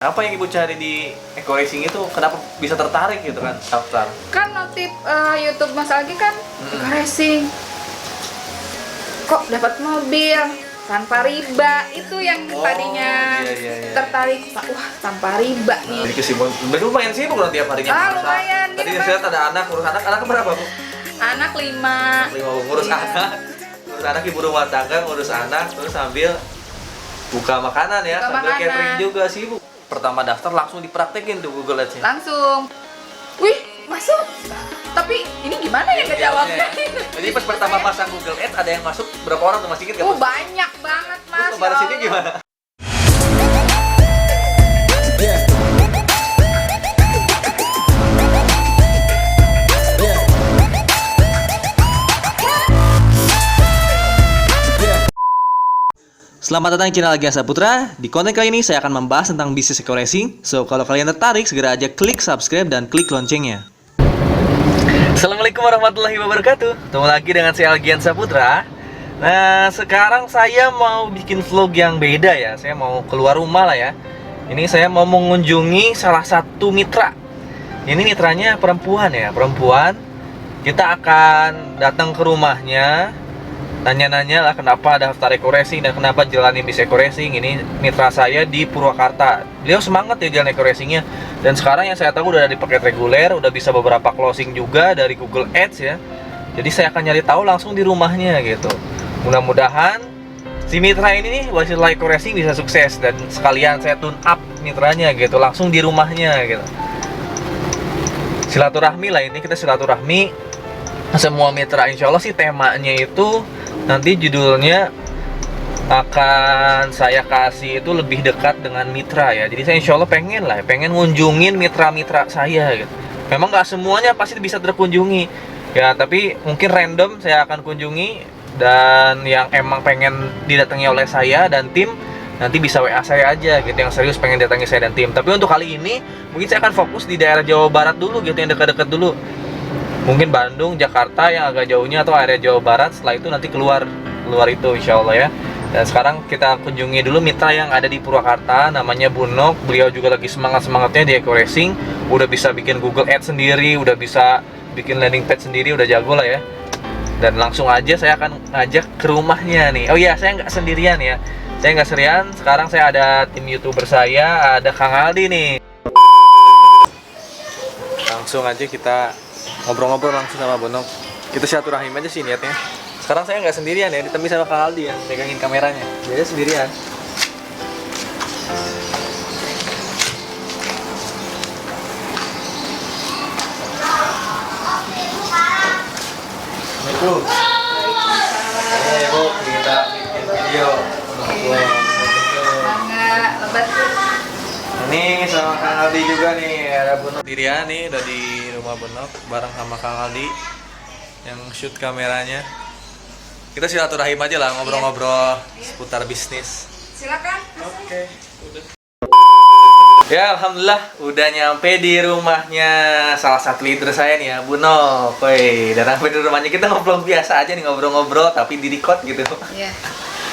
Apa yang ibu cari di Eco Racing itu? Kenapa bisa tertarik gitu kan daftar? Kan notif YouTube Mas Algi kan Eco Racing. Kok dapat mobil tanpa riba, itu yang tadinya iya. tertarik. Wah, tanpa riba nih. Jadi kesibukan, lumayan sibuk loh tiap harinya. Lumayan. Tadi Gini, saya lihat ada anak, urus anak berapa Bu? Anak 5. 5 ngurus anak. Ngurus anak, ibu rumah tangga, ngurus anak, terus sambil buka makanan ya, Buka sambil makanan. catering juga sibuk. Pertama daftar langsung dipraktekin tuh Google Ads-nya. Langsung. Wih, masuk. Tapi ini gimana ya ngejawabnya? Jadi pas pertama pasang Google Ads ada yang masuk berapa orang tuh masih inget nggak? Banyak banget Mas. Baru Ya sini Allah. gimana? Selamat datang di channel Algi Saputra. Di konten kali ini saya akan membahas tentang bisnis Eco Racing. So, kalau kalian tertarik, segera aja klik subscribe dan klik loncengnya. Assalamualaikum warahmatullahi wabarakatuh. Ketemu lagi dengan saya Algi Saputra. Nah, sekarang saya mau bikin vlog yang beda ya. Saya mau keluar rumah lah ya. Ini saya mau mengunjungi salah satu mitra. Ini mitranya perempuan ya, perempuan. Kita akan datang ke rumahnya, nanya-nanya lah kenapa daftar Eco Racing dan kenapa jalanin bis Eco Racing. Ini mitra saya di Purwakarta. Beliau semangat ya jalan Eco Racingnya. Dan sekarang yang saya tahu udah ada di paket reguler, udah bisa beberapa closing juga dari Google Ads ya. Jadi saya akan nyari tahu langsung di rumahnya gitu. Mudah-mudahan si mitra ini nih wasit Eco Racing bisa sukses dan sekalian saya tune up mitranya gitu langsung di rumahnya gitu. Silaturahmi lah, ini kita silaturahmi semua mitra. Insya Allah sih temanya itu nanti judulnya akan saya kasih itu lebih dekat dengan mitra ya. Jadi saya insya Allah pengen ngunjungin mitra-mitra saya gitu. Memang nggak semuanya pasti bisa terkunjungi ya, tapi mungkin random saya akan kunjungi. Dan yang emang pengen didatangi oleh saya dan tim nanti bisa WA saya aja gitu, yang serius pengen datangi saya dan tim. Tapi untuk kali ini mungkin saya akan fokus di daerah Jawa Barat dulu gitu, yang dekat-dekat dulu. Mungkin Bandung, Jakarta yang agak jauhnya, atau area Jawa Barat. Setelah itu nanti keluar itu insya Allah ya. Dan sekarang kita kunjungi dulu mitra yang ada di Purwakarta, namanya Bu Nok. Beliau juga lagi semangat-semangatnya di Eco Racing. Udah bisa bikin Google Ads sendiri, udah bisa bikin landing page sendiri, udah jago lah ya. Dan langsung aja saya akan ngajak ke rumahnya nih. Oh iya, saya nggak sendirian ya. Saya nggak sendirian. Sekarang saya ada tim YouTuber saya, ada Kang Aldi nih. Langsung aja kita ngobrol-ngobrol langsung sama Bu Nok. Kita silaturahim aja sih niatnya. Sekarang saya nggak sendirian ya, ditemani sama Kang Aldi yang megangin kameranya. Dia sendirian. Assalamualaikum. Bu, kita bikin video. Bangga, lebat. Ini sama Kang Aldi juga nih, ada Bu Nok sendirian nih, udah di rumah Bu Nok bareng sama Kang Aldi yang shoot kameranya. Kita silaturahim aja lah, ngobrol-ngobrol seputar bisnis. Silakan. Oke, udah. Ya, alhamdulillah udah nyampe di rumahnya salah satu leader saya nih ya, Bu Nok. Woi, dan sampai di rumahnya kita ngobrol biasa aja nih, ngobrol-ngobrol tapi di record gitu. Iya.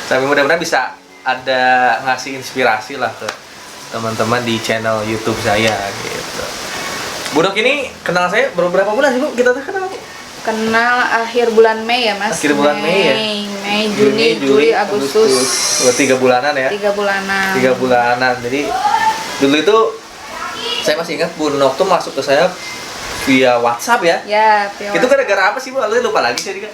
Tapi mudah-mudahan bisa ada ngasih inspirasi lah ke teman-teman di channel YouTube saya gitu. Bu Nok ini kenal saya beberapa bulan sih Bu? Kita tuh kenal Bu? Kenal akhir bulan Mei ya Mas. Akhir bulan Mei ya? Mei, Juni, Agustus. 3 bulanan ya? 3 bulanan. 3 bulanan. Jadi dulu itu saya masih ingat Bu Nok tuh masuk ke saya via WhatsApp ya? Ya, Itu gara-gara apa sih Bu? Lalu lupa lagi saya juga.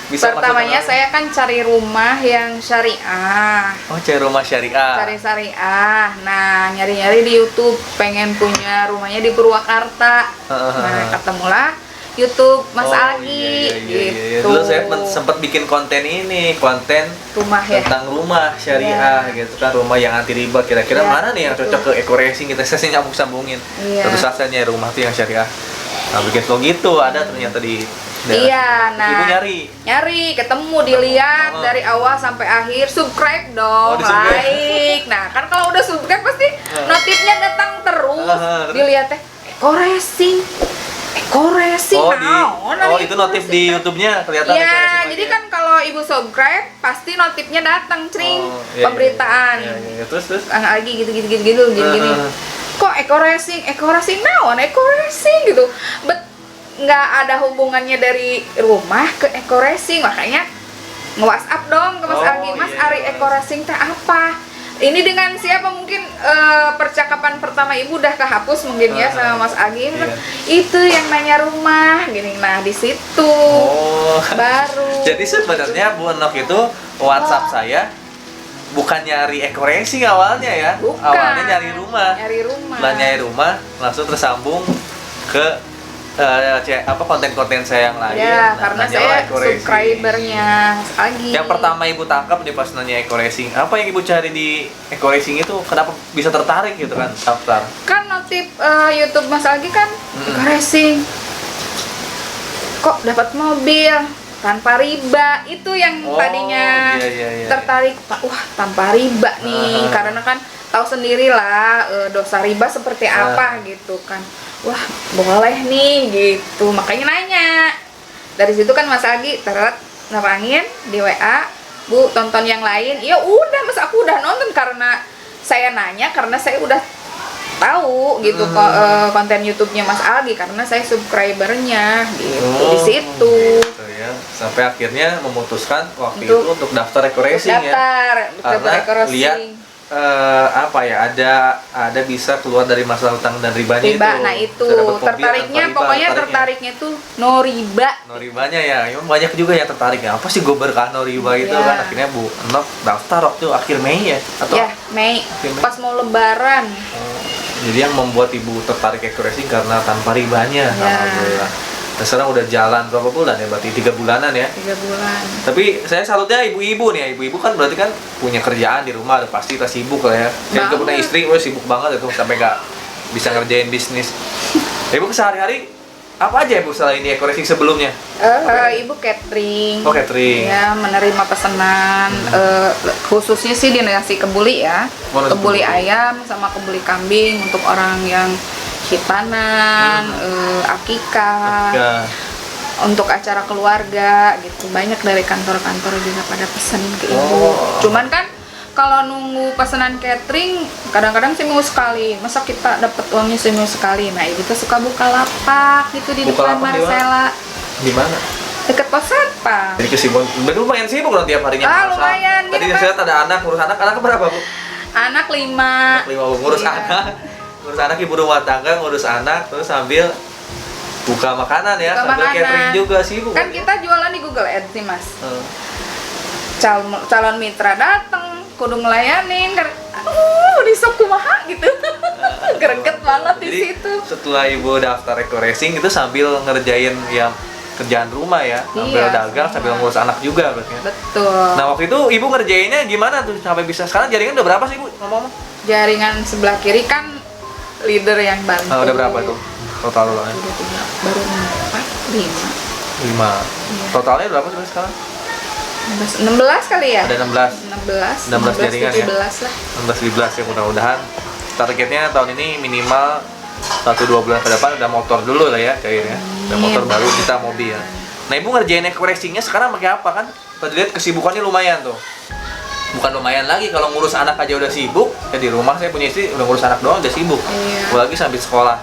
Pertamanya saya kan cari rumah yang syariah. Oh, cari rumah syariah. Cari syariah. Nah, nyari-nyari di YouTube, pengen punya rumahnya di Purwakarta. Nah, ketemulah YouTube Mas Algi gitu. Dulu saya sempat bikin konten konten rumah ya. tentang rumah syariah gitu kan, rumah yang anti riba. Kira-kira mana nih yang cocok ke Eco Racing? Kita sih nyambung-sambungin. Suatu saat saya nyari rumah tuh yang syariah. Nah, bikin vlog gitu ada ternyata di Iya, nah. Ibu nyari, ketemu, dilihat dari awal sampai akhir, subscribe dong, like. Nah, kan kalau udah subscribe pasti notifnya datang terus. Dilihat Eco Racing, Eco-racing itu notif di YouTube-nya kelihatan ya, eco-racing jadi aja. kan kalau ibu subscribe pasti notifnya datang, cring. Iya, Pemberitaan. iya. Terus Lagi gitu gini. Kok eco-racing naon eco-racing gitu. Nggak ada hubungannya dari rumah ke eco-racing, makanya nge-WhatsApp dong ke Mas Agi. Mas, Ari eco-racing teh apa? Ini dengan siapa? Mungkin percakapan pertama ibu udah kehapus mungkin ya sama Mas Agi. Itu yang nanya rumah gini. Nah, di situ baru. Jadi sebenarnya Bu Enok itu WhatsApp saya bukan nyari eco-racing awalnya ya. Bukan. Awalnya nyari rumah. Nah, nyari rumah langsung tersambung ke konten-konten saya yang lain. Ya, karena nanya saya eco-racing. subscribernya Mas Agi. Yang pertama ibu tangkap nih pas nanya eco-racing, apa yang ibu cari di eco-racing itu? Kenapa bisa tertarik gitu kan daftar? Kan notif YouTube Mas Agi kan eco-racing. Kok dapat mobil tanpa riba? Itu yang tadinya tertarik, Pak. Wah, tanpa riba nih. Karena kan tahu sendirilah dosa riba seperti apa gitu kan. Wah, boleh nih gitu. Makanya nanya. Dari situ kan Mas Agi nerangin di WA, Bu, tonton yang lain. Ya udah, Mas, aku udah nonton karena saya nanya, karena saya udah tahu gitu konten YouTube-nya Mas Agi, karena saya subscribernya gitu. Di situ. Gitu ya. Sampai akhirnya memutuskan waktu itu untuk daftar eco-racing ya. Daftar eco-racing. Lihat ada bisa keluar dari masalah utang dan ribanya riba, itu. nah itu Tertariknya tuh no riba. No ribanya ya, emang banyak juga yang tertarik ya. Apa sih gue berkah no riba itu kan? Akhirnya Bu Enok daftar waktu akhir Mei ya? Atau ya, Mei. Pas mau lebaran. Jadi yang membuat ibu tertarik eco-racing karena tanpa ribanya. Alhamdulillah. Nah, sekarang udah jalan berapa bulan ya? Berarti 3 bulanan ya? 3 bulan. Tapi saya salutnya ibu-ibu nih ya. Ibu-ibu kan berarti kan punya kerjaan di rumah, udah pasti sibuk lah ya. Saya juga punya istri, sibuk banget itu sampai nggak bisa ngerjain bisnis. Ibu sehari-hari apa aja ibu selain di eco-racing sebelumnya? Ibu catering. Oh, catering. Ya, menerima pesanan. Khususnya sih di nasi kebuli ya. Kebuli ayam sama kebuli kambing untuk orang yang hitanan, akikah, untuk acara keluarga gitu. Banyak dari kantor-kantor juga pada pesen ke ibu. Cuman kan kalau nunggu pesanan catering kadang-kadang seminggu sekali. Masa kita dapat uangnya seminggu sekali? Nah, ibu tuh suka buka lapak gitu di depan Marcella. Di mana? Deket pos satpam. Jadi kesibukan, lumayan sibuk dong tiap harinya. Lumayan. Tadi saya lihat ada anak, ngurus anak berapa Bu? Anak 5. Ngurus anak ibu rumah tangga, ngurus anak terus sambil buka makanan ya, sambil catering juga sibuk. Kan kita jualan di Google Ads sih Mas. Calon mitra datang, kudu ngelayanin kan. Di sok kumaha gitu. Greget banget di situ. Setelah ibu daftar eco-racing itu sambil ngerjain ya kerjaan rumah ya, sambil dagang, sambil ngurus anak juga berarti. Betul. Nah, waktu itu ibu ngerjainnya gimana tuh sampai bisa sekarang jaringan udah berapa sih Bu ngomong-ngomong? Jaringan sebelah kiri kan leader yang bantu. Udah berapa tuh total lo? Baru 4, 5. Totalnya berapa sih sekarang? 16 kali ya? Ada 16 jaringan 17 ya? lah. 16-17 ya, mudah-mudahan targetnya tahun ini minimal 1-2 bulan ke depan udah motor dulu lah ya cairnya. Udah motor baru kita mobil. Nah, ibu ngerjain eco-racingnya sekarang pakai apa kan? Tadi lihat kesibukannya lumayan tuh. Bukan lumayan lagi, kalau ngurus anak aja udah sibuk. Ya di rumah saya punya istri udah ngurus anak doang udah sibuk. Apalagi sambil sekolah.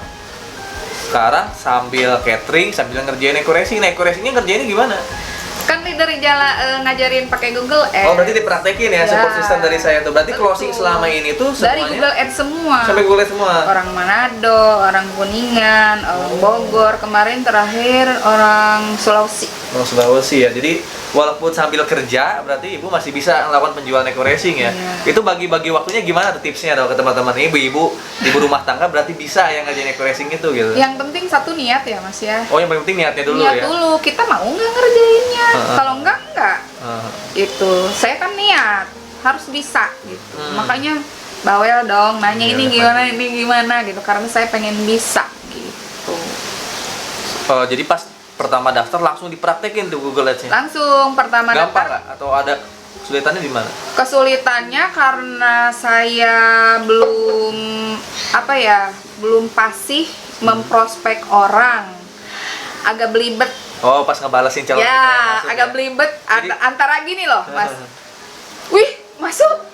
Sekarang sambil catering, sambil ngerjain eco-racing. Nah, eco-racingnya ngerjainnya gimana? Kan leader ngajarin pakai Google Ads. Oh, berarti dipraktekin ya, support system dari saya tuh. Berarti closing selama ini tuh semuanya dari Google Ads semua. Sampai Google Ads semua. Orang Manado, orang Kuningan, orang Bogor, kemarin terakhir orang Sulawesi. Orang Sulawesi ya. Jadi walaupun sambil kerja, berarti ibu masih bisa melakukan penjualan eco-racing ya. Itu bagi-bagi waktunya gimana tuh tipsnya dong ke teman-teman ibu rumah tangga berarti bisa yang ngerjain eco-racing itu gitu. Yang penting satu niat ya Mas ya. Oh, yang paling penting niatnya dulu niat ya. Niat dulu, kita mau nggak ngerjainnya. Kalau enggak. Itu saya kan niat harus bisa gitu. Makanya bawel dong nanya ini gimana gitu karena saya pengen bisa gitu. Jadi pas pertama daftar langsung dipraktekin tuh Google Ads-nya? Langsung pertama gampang daftar. Nggak? Atau ada kesulitannya di mana? Kesulitannya karena saya belum fasih memprospek orang. agak belibet. Oh, pas ngebalesin calon Ya, mitra yang masuk agak ya? belibet Jadi- antara gini loh, Mas. Wih, masuk.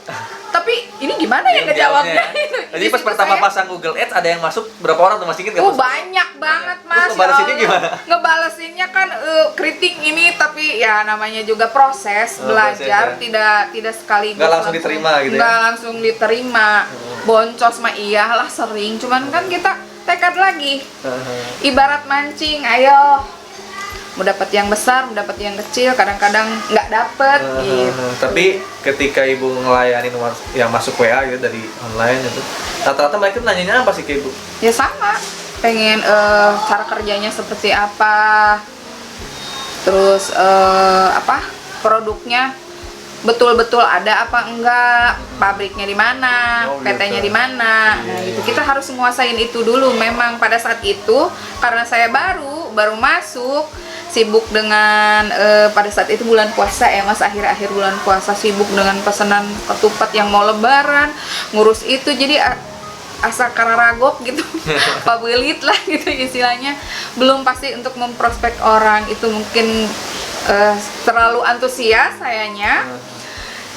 Tapi ini gimana ya Bingung ngejawabnya? jawabnya. Itu Jadi di pas situ pertama saya- pasang Google Ads ada yang masuk berapa orang tuh, masih inget nggak? banyak banget, Terus Mas. ngebalesinnya Ya Allah. gimana? Ngebalesinnya kan keriting ini, tapi ya namanya juga proses Oh, belajar, proses ya. tidak sekaligus Nggak langsung diterima gitu ya? Nggak langsung diterima. Boncos mah iyalah sering, cuman kan kita tekad lagi. Ibarat mancing, ayo mau dapat yang besar, mau dapat yang kecil, kadang-kadang nggak dapet gitu. Tapi ketika ibu ngelayanin yang masuk WA gitu dari online itu, rata-rata mereka nanyanya apa sih ke ibu? Ya sama, pengen cara kerjanya seperti apa, terus produknya betul-betul ada apa enggak, pabriknya di mana, Oh, PT-nya gitu. di mana. Nah, Iya. itu kita harus menguasain itu dulu. Memang pada saat itu karena saya baru masuk, sibuk dengan pada saat itu bulan puasa ya Mas, akhir-akhir bulan puasa, sibuk dengan pesanan ketupat yang mau lebaran, ngurus itu, jadi asa kararagok gitu. Pabelit lah gitu istilahnya, belum pasti untuk memprospek orang itu, mungkin terlalu antusias sayanya,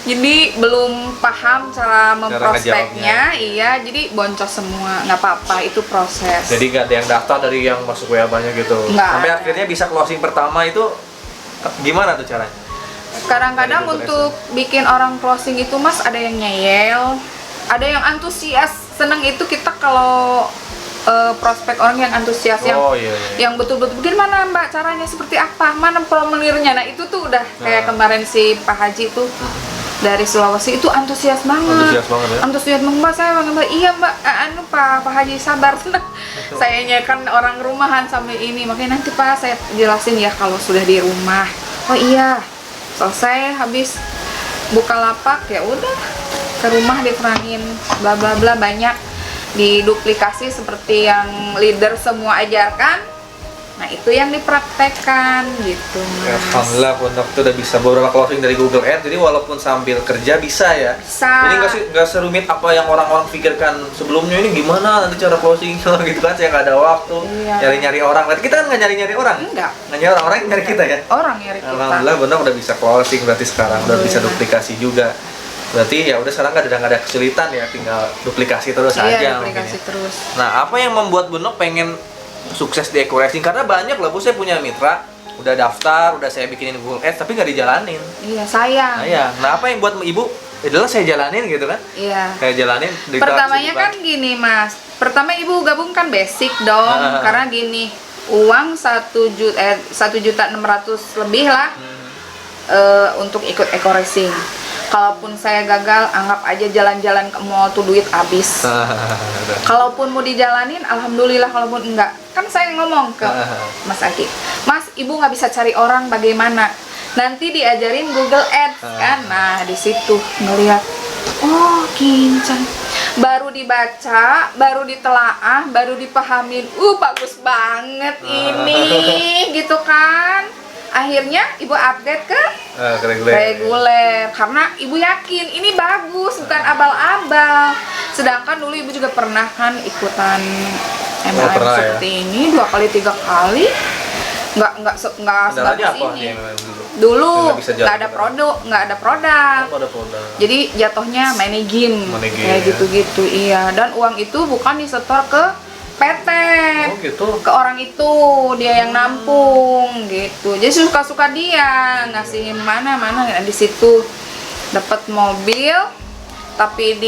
jadi belum paham cara memprospeknya. Iya, jadi boncos semua, nggak apa-apa, itu proses. Jadi nggak ada yang daftar dari yang masuk WA banyak gitu. Nggak Sampai ada. akhirnya bisa closing pertama itu gimana tuh caranya? Kadang-kadang Dari Google untuk bikin orang closing itu Mas, ada yang ngeyel, ada yang antusias. Seneng itu kita kalau prospek orang yang antusias, Oh iya. yang betul-betul gimana Mbak caranya, seperti apa, mana formulirnya. Nah itu tuh udah kayak kemarin si Pak Haji tuh dari Sulawesi itu antusias banget. Antusias banget ya? Antusias banget, Mbak. Saya Mbak, iya Mbak, Pak Haji sabar. Sayanya kan orang rumahan sampai ini, makanya nanti Pak saya jelasin ya kalau sudah di rumah. Oh iya, selesai habis buka lapak ya udah ke rumah diterangin bla bla bla, banyak diduplikasi seperti yang leader semua ajarkan. Nah itu yang dipraktekkan gitu Mas. Alhamdulillah Pondok tuh udah bisa beberapa closing dari Google Ads, jadi walaupun sambil kerja bisa ya. Bisa. Jadi nggak serumit apa yang orang-orang pikirkan sebelumnya, ini gimana nanti cara closing gitu kan, saya nggak ada waktu Iya. nyari-nyari orang. Berarti kita kan nggak nyari-nyari orang, Enggak, nggak nyari orang yang nyari kita ya. orang nyari kita. Alhamdulillah Pondok udah bisa closing berarti sekarang, udah bisa duplikasi juga. Berarti ya udah sekarang nggak ada kesulitan ya, tinggal duplikasi terus aja. Iya, mungkin duplikasi ya. terus. Nah, apa yang membuat Bunok pengen sukses di Eco-Racing? Karena banyak lah Bu, saya punya mitra, udah daftar, udah saya bikinin Google Ads, tapi nggak dijalanin. Iya, sayang. Nah, ya. Nah, apa yang buat Ibu? Adalah saya jalanin gitu kan? Iya. Kayak jalanin. di Pertamanya tahap kan gini Mas, pertama Ibu gabungkan basic dong, karena gini, uang 1.600.000 lebih lah untuk ikut Eco-Racing. Kalaupun saya gagal, anggap aja jalan-jalan ke mall tuh duit habis. Kalaupun mau dijalanin, alhamdulillah. Kalaupun enggak, kan saya ngomong ke Mas Aki, Mas, Ibu nggak bisa cari orang bagaimana? Nanti diajarin Google Ads kan. Nah di situ ngelihat, oh kincang, baru dibaca, baru ditelaah, baru dipahamin, bagus banget ini gitu kan. Akhirnya Ibu update ke reguler, karena Ibu yakin ini bagus, bukan abal-abal. Sedangkan dulu Ibu juga pernah kan ikutan MLM seperti ini 2 kali 3 kali, nggak sebagus ini. Dulu nggak ada produk, ada produk. Jadi jatuhnya money game kayak gitu-gitu. Iya, dan uang itu bukan disetor ke PT, ke orang itu, dia yang nampung gitu. Jadi suka-suka dia ngasih mana-mana. Di situ dapat mobil, tapi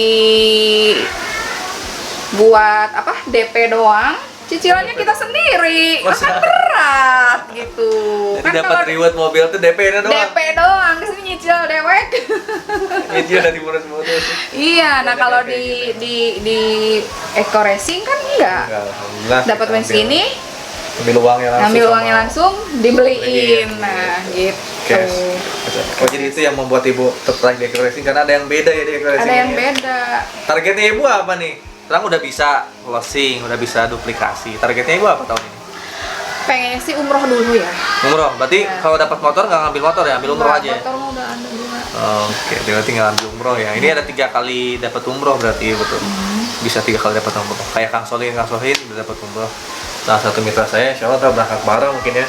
buat apa, DP doang, cicilannya kita sendiri, kan berat gitu. Jadi Kan dapat reward mobil tuh DP-nya doang. DP doang, kesini nyicil dewek. Nyicil dari bonus-bonus. Iya, nah kalau di Eco-Racing kan enggak. Dapat wins ini, ambil uangnya langsung dibeliin. Nah, gitu. Oh, jadi itu yang membuat Ibu tertarik di Eco-Racing, karena ada yang beda ya di Eco-Racing. Ada yang ini ya? beda. Targetnya Ibu apa nih? Sekarang udah bisa closing, udah bisa duplikasi. Targetnya Ibu apa tahun ini? Pengennya sih umroh dulu ya. Umroh, berarti Ya. kalau dapat motor nggak ngambil motor ya, ambil umroh aja. Motor mah udah ada juga. Oke, dia tinggal ambil umroh ya. Ini ada 3 kali dapat umroh berarti betul. Bisa 3 kali dapat umroh. Kayak Kang Solihin udah dapat umroh. salah satu mitra saya, insya Allah kita berangkat bareng mungkin ya.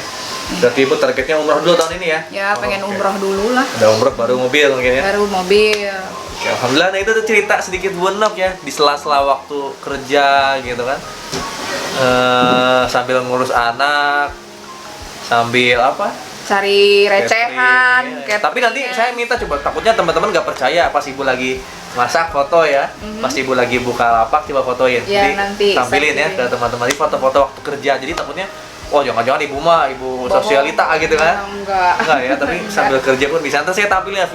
Berarti Ibu targetnya umroh dulu tahun ini ya? Ya, pengen umroh dulu lah. Ada umroh baru mobil mungkin ya? Baru mobil. Oke, alhamdulillah. Nah itu tuh cerita sedikit Bu Nok ya, di sela-sela waktu kerja gitu kan, sambil ngurus anak, sambil apa? Cari recehan. Catering, ya. Tapi nanti saya minta coba, takutnya teman-teman nggak percaya pas Ibu lagi masak foto ya, pas Ibu lagi buka lapak coba fotoin. Ya, Jadi nanti tampilin ya ke teman-teman, foto-foto waktu kerja. Jadi takutnya, oh jangan-jangan Ibu mah Ibu sosialita gitu kan? Enggak Ya, tapi sambil kerja pun bisa. Nanti saya tampilin ya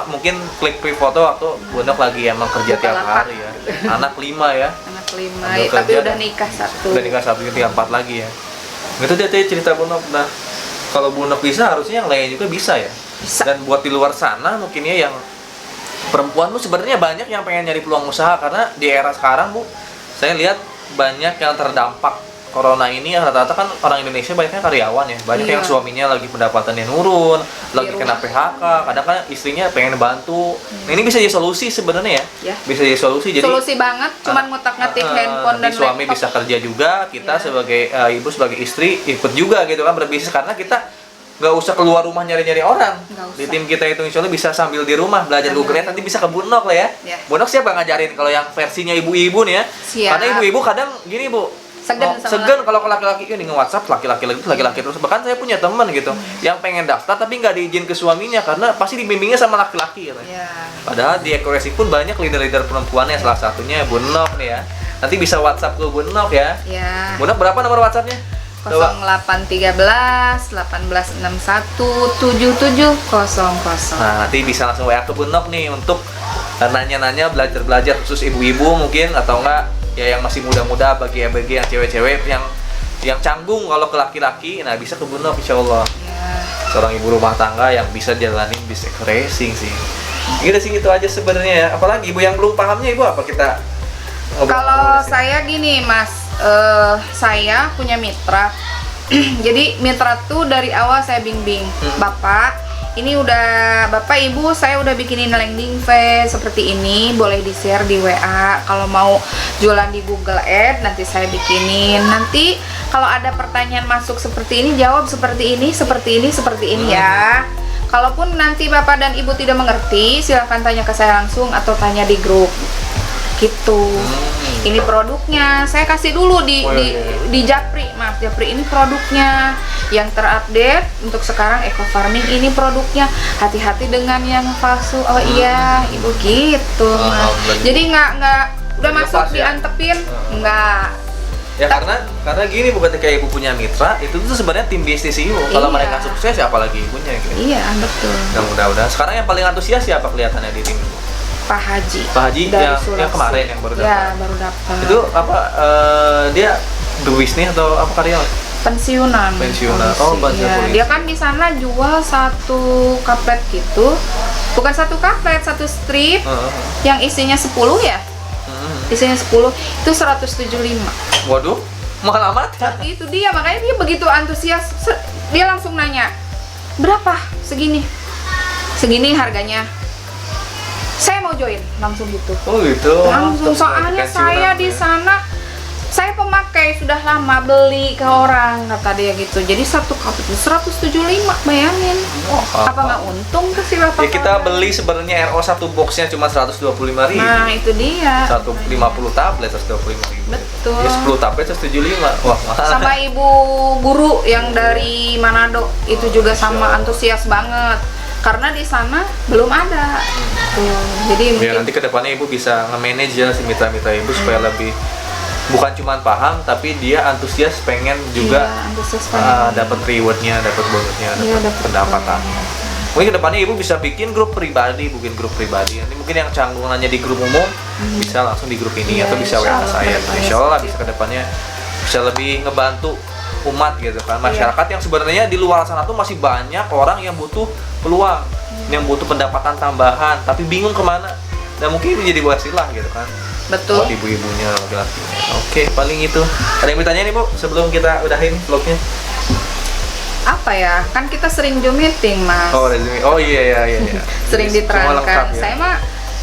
mungkin klik foto waktu Bu Nok lagi emang kerja Buka tiap lapak. hari ya. Anak 5 ya. Anak 5, Sambil tapi kerja udah kan? nikah 1. Udah nikah 1, tinggal 4 lagi ya. Itu dia tadi cerita Bu Nok. Nah, kalau Bu Nok bisa, harusnya yang lain juga bisa ya. Bisa. Dan buat di luar sana mungkin ya yang perempuan tuh sebenarnya banyak yang pengen nyari peluang usaha, karena di era sekarang Bu, saya lihat banyak yang terdampak corona ini ya, rata-rata kan orang Indonesia banyaknya karyawan ya, banyak Iya. yang suaminya lagi pendapatannya nurun, lagi Di kena rumah. PHK, kadang kan istrinya pengen bantu. Nah, ini bisa jadi solusi sebenarnya ya. Ya. Bisa jadi solusi. Jadi Solusi banget, cuman ngotak-ngatik handphone dan nanti suami laptop. bisa kerja juga, kita Ya. sebagai ibu sebagai istri ikut juga gitu kan berbisnis, karena kita nggak usah keluar rumah nyari-nyari orang. Nggak usah. Di tim kita itu insya Allah bisa sambil di rumah belajar Sambil Google Ads, nanti bisa ke Bu Nok lah ya. Ya. Bu Nok siapa ngajarin kalau yang versinya ibu-ibu nih ya? Siap. Karena ibu-ibu kadang gini Bu, Segan sama segan kalau ke laki-laki ini nge-WhatsApp laki-laki terus. Bahkan saya punya teman gitu yang pengen daftar tapi nggak diizin ke suaminya karena pasti dibimbingnya sama laki-laki gitu. Ya. Padahal di Ekoresi pun banyak leader-leader perempuannya, salah satunya Bu Nok nih ya. Nanti bisa WhatsApp ke Bu Nok ya. Ya. Bu Nok berapa nomor WhatsAppnya? 0813 1861 7700. Nah, nanti bisa langsung WA ke Bu Nok nih untuk nanya-nanya, belajar-belajar khusus ibu-ibu mungkin, atau enggak ya yang masih muda-muda, bagi ABG yang cewek-cewek yang canggung kalau ke laki-laki, nah bisa ke Bu Nok insya Allah. Ya. Seorang ibu rumah tangga yang bisa jalanin bisnis racing sih. Gitu sih, itu aja sebenarnya ya. Apalagi ibu yang belum pahamnya ibu apa kita ngobrol-ngobrol Kalau di sini? saya gini Mas, saya punya mitra. Jadi mitra tuh dari awal saya bimbing, Bapak. Ini udah Bapak Ibu, saya udah bikinin landing page seperti ini, boleh di-share di WA. Kalau mau jualan di Google Ads, nanti saya bikinin. Nanti kalau ada pertanyaan masuk seperti ini, jawab seperti ini, seperti ini, seperti ini ya. Kalaupun nanti Bapak dan Ibu tidak mengerti, silahkan tanya ke saya langsung atau tanya di grup. Gitu. Ini produknya, saya kasih dulu di Japri, maaf Japri, ini produknya yang terupdate untuk sekarang eco farming, ini produknya, hati-hati dengan yang palsu. Oh iya Ibu gitu Mas. Jadi nggak udah Nggak masuk lepas ya? diantepin nggak. Ya karena gini Bu, ketika ibu punya mitra itu tuh sebenarnya tim bisnis ibu. Kalau Iya. mereka sukses ya apalagi ibunya gitu. Iya betul. Dan mudah-mudahan sekarang yang paling antusias siapa kelihatannya di tim ibu? Pak Haji. Pak Haji Dari yang Sulawesi. kemarin yang baru Ya daftar. baru daftar. Itu apa dia berbisnis atau apa karyawan? Pensiunan. Pensiunan. Polisi. Oh, pensiun Iya, polisi. dia kan di sana jual satu kaplet gitu. Bukan satu kaplet, satu strip yang isinya 10 ya. Isinya 10 itu 175. Waduh, mahal amat ya. Itu dia, makanya dia begitu antusias. Dia langsung nanya, "Berapa? Segini." Segini harganya. Saya mau join, langsung gitu. Oh gitu. Langsung, soalnya saya di sana saya pemakai sudah lama, beli ke orang, kata dia gitu. Jadi satu kaplet 175, bayangin. Apa nggak untung ke si bapak? Ya kita beli sebenarnya RO satu boxnya cuma 125.000. Nah itu dia. 150 tablet 125.000. Betul. Ya 10 tablet 175. Wah, mahal. Sama ibu guru yang dari Manado itu juga sama antusias banget. Karena di sana belum ada. Tuh, jadi Ya mungkin nanti kedepannya ibu bisa nge-manage ya si mitra-mitra ibu supaya lebih bukan cuma paham tapi dia antusias pengen juga iya, antusias banget. dapat rewardnya, dapat bonusnya, Iya, dapat dapat pendapatannya. Mungkin kedepannya ibu bisa bikin grup pribadi. Nanti mungkin yang canggungannya di grup umum bisa langsung di grup ini Iya, atau bisa insya WA Allah saya. kedepannya Insya Allah seperti bisa kedepannya bisa lebih ngebantu umat gitu kan, masyarakat yang sebenarnya di luar sana tuh masih banyak orang yang butuh peluang, yang butuh pendapatan tambahan tapi bingung kemana, dan mungkin itu jadi wasilah gitu kan betul. buat ibu-ibunya, laki-lakinya. Oke, paling itu. Ada yang bertanya nih Bu sebelum kita udahin vlognya? Apa ya? Kan kita sering Zoom meeting, Mas. Oh resume. Oh iya. Sering Semua diterangkan. lengkap, ya? Saya mah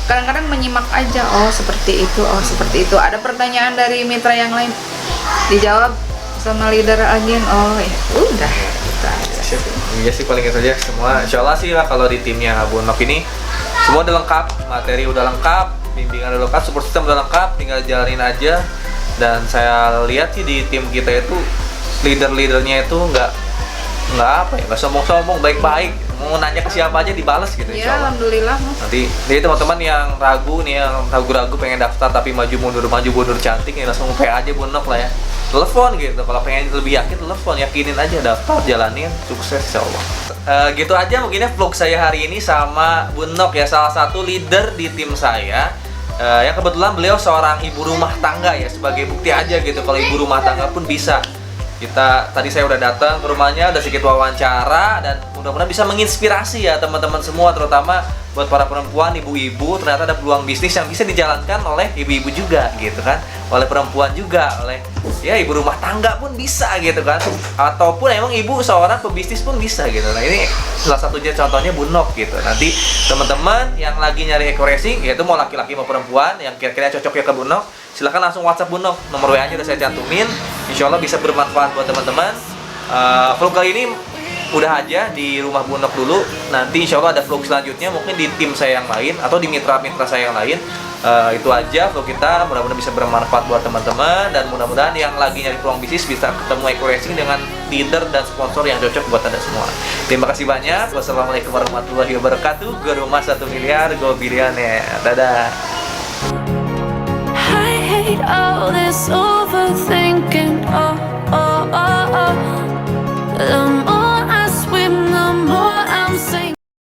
kadang-kadang menyimak aja. Oh seperti itu, oh seperti itu. Ada pertanyaan dari mitra yang lain, dijawab sama leader agen. Oh ya udah. Iya sih paling itu aja semua. Insya Allah sih lah kalau di timnya Bu Nok ini semua udah lengkap, materi udah lengkap, bimbingan udah lengkap, support system udah lengkap, tinggal jalanin aja. Dan saya lihat sih di tim kita itu leader-leadernya itu nggak apa ya, nggak sombong-sombong, baik-baik. Mau nanya ke siapa aja dibales gitu. Ya alhamdulillah Mas. Nanti jadi teman-teman yang ragu nih, yang ragu-ragu pengen daftar tapi maju mundur cantik nih, langsung PA aja Bu Nok lah ya. Telepon gitu, kalau pengen lebih yakin telepon, yakinin aja, daftar, jalanin, sukses insyaallah. Gitu aja mungkinnya vlog saya hari ini sama Bu Nok ya, salah satu leader di tim saya. Yang kebetulan beliau seorang ibu rumah tangga ya, sebagai bukti aja gitu kalau ibu rumah tangga pun bisa. Tadi saya udah datang ke rumahnya, udah sedikit wawancara, dan mudah-mudahan bisa menginspirasi ya teman-teman semua, terutama buat para perempuan, ibu-ibu. Ternyata ada peluang bisnis yang bisa dijalankan oleh ibu-ibu juga gitu kan, oleh perempuan juga, oleh ya ibu rumah tangga pun bisa gitu kan, ataupun emang ibu seorang pebisnis pun bisa gitu. Nah ini salah satunya contohnya Bu Nok gitu. Nanti teman-teman yang lagi nyari eco racing, yaitu mau laki-laki mau perempuan yang kira-kira cocok ya ke Bu Nok, silahkan langsung WhatsApp Bu Nok, nomor WA nya udah saya cantumin. Insya Allah bisa bermanfaat buat teman-teman. Vlog kali ini udah aja di rumah Bu Nok dulu. Nanti insya Allah ada vlog selanjutnya mungkin di tim saya yang lain atau di mitra-mitra saya yang lain. Itu aja vlog kita, mudah-mudahan bisa bermanfaat buat teman-teman, dan mudah-mudahan yang lagi nyari peluang bisnis bisa ketemu eco racing dengan leader dan sponsor yang cocok buat Anda semua. Terima kasih banyak. Wassalamualaikum warahmatullahi wabarakatuh. Go rumah 1 miliar, go billionaire. Dadah. I hate all this overthinking.